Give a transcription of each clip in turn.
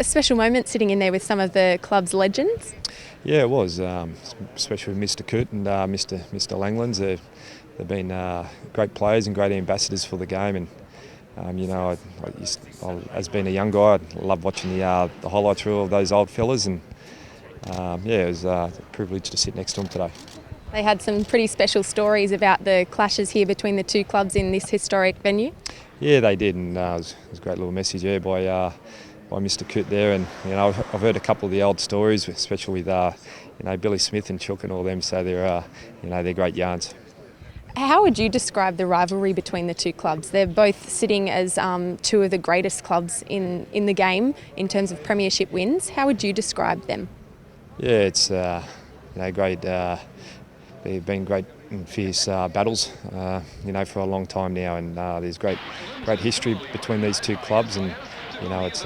a special moment sitting in there with some of the club's legends. Yeah, it was, especially with Mr. Coote and Mr. Langlands. They've been great players and great ambassadors for the game. And as being a young guy, I love watching the highlights reel of those old fellas. And it was a privilege to sit next to them today. They had some pretty special stories about the clashes here between the two clubs in this historic venue. Yeah, they did, and it was a great little message there by Mr. Coote there. And I've heard a couple of the old stories, especially with Billy Smith and Chook and all them. So they're great yarns. How would you describe the rivalry between the two clubs? They're both sitting as two of the greatest clubs in the game in terms of premiership wins. How would you describe them? Yeah, it's great. They've been great and fierce battles, for a long time now, and there's great history between these two clubs, and it's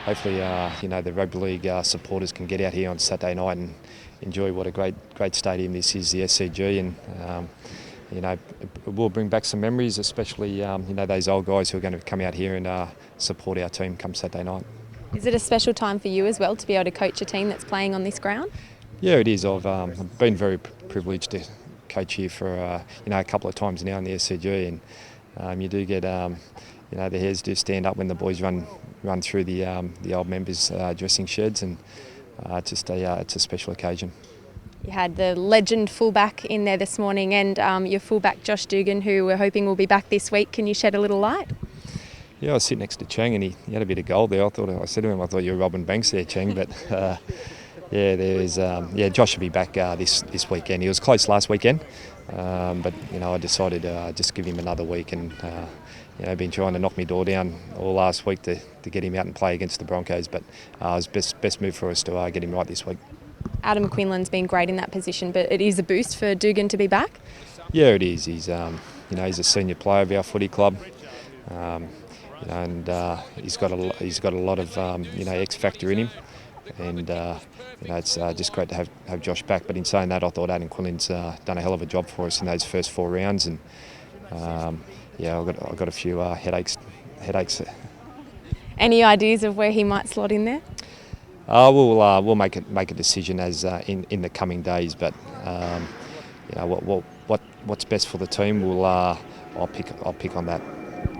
hopefully the rugby league supporters can get out here on Saturday night and enjoy what a great stadium this is, the SCG, and it will bring back some memories, especially those old guys who are going to come out here and support our team come Saturday night. Is it a special time for you as well to be able to coach a team that's playing on this ground? Yeah, it is. I've been very privileged to coach here for a couple of times now in the SCG, and you do get the hairs do stand up when the boys run through the old members' dressing sheds, and it's a special occasion. You had the legend fullback in there this morning, and your fullback Josh Dugan, who we're hoping will be back this week. Can you shed a little light? Yeah, I was sitting next to Chang, and he had a bit of gold there. I said to him, I thought you were Robin Banks there, Chang, but. Josh will be back this weekend. He was close last weekend, but I decided to just give him another week, and been trying to knock me door down all last week to get him out and play against the Broncos. But it was best move for us to get him right this week. Adam Quinlan's been great in that position, but it is a boost for Dugan to be back. Yeah, it is. He's he's a senior player of our footy club. And he's got a lot of X factor in him. And it's just great to have Josh back. But in saying that, I thought Adam Quinlan's done a hell of a job for us in those first 4 rounds, and I've got a few headaches. Any ideas of where he might slot in there? We'll make a decision as in the coming days. But what's best for the team, I'll pick on that.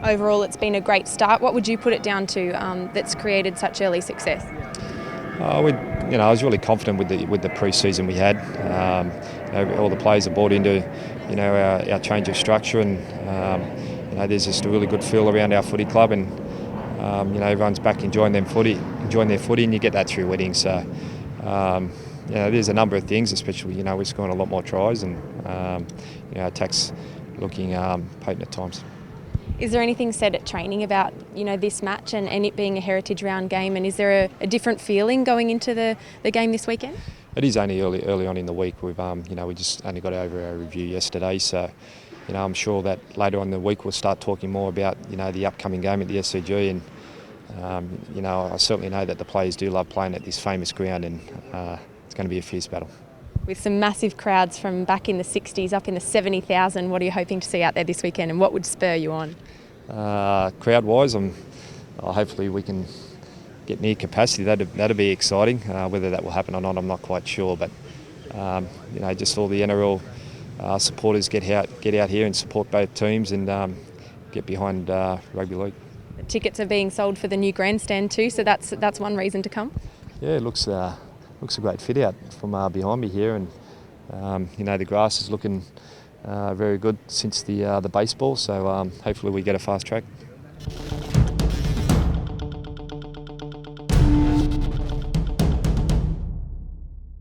Overall, it's been a great start. What would you put it down to that's created such early success? I was really confident with the pre-season we had. All the players are bought into our change of structure, and there's just a really good feel around our footy club, and everyone's back enjoying their footy, and you get that through weddings. So there's a number of things, especially we're scoring a lot more tries, and attacks looking potent at times. Is there anything said at training about this match and it being a heritage round game, and is there a different feeling going into the game this weekend? It is only early on in the week. We just only got over our review yesterday, so I'm sure that later on in the week we'll start talking more about the upcoming game at the SCG, and I certainly know that the players do love playing at this famous ground, and it's going to be a fierce battle. With some massive crowds from back in the 60s, up in the 70,000, what are you hoping to see out there this weekend, and what would spur you on? Crowd-wise, hopefully we can get near capacity. That'd be exciting. Whether that will happen or not, I'm not quite sure. But just all the NRL supporters get out here and support both teams, and get behind rugby league. The tickets are being sold for the new grandstand too, so that's one reason to come. Yeah, it looks a great fit out from behind me here, and the grass is looking very good since the baseball. So hopefully we get a fast track.